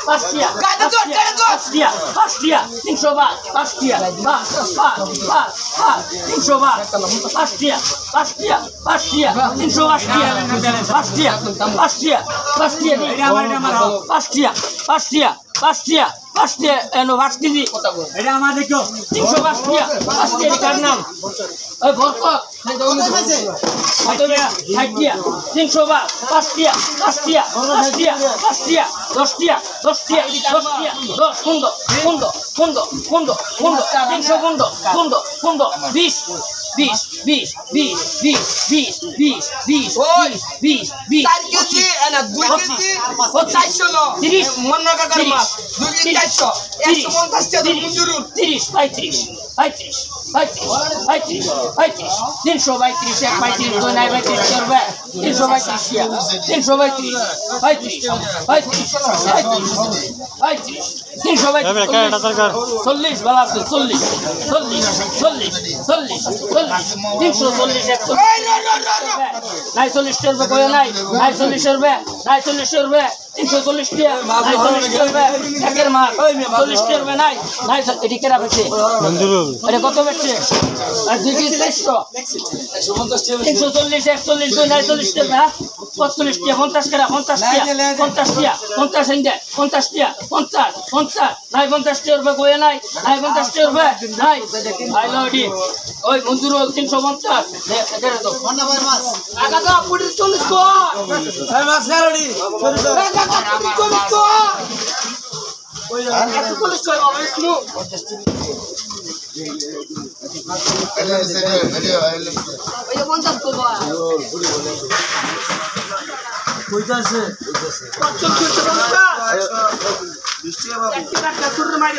Pastia, 300 baht, pastia, 5 KG এটা আমাদের কেউ 300 pastia এটার নাম ওই বরকত 300 বাট 5 টাকা 10 কত বেচছে আর 2 কেজি 400 340 41 49 টাকা 45 টাকা 50 টাকা 50 টাকা 50 ইন্দে 50 টাকা 50 নাই 50 টাকা কই নাই 50 টাকা নাই আই লডি ওই মঞ্জুরুল 350 দে এখানে তো মন্না ভাই মাছ আগা তো পুরি 40 কো এই মাছ গাড়ি 40 কো ওই 40 কো বাবা ইসলু ওই 50 কো বা কইতাছে কত কত 20 টাকা 1 টাকা সুর মারি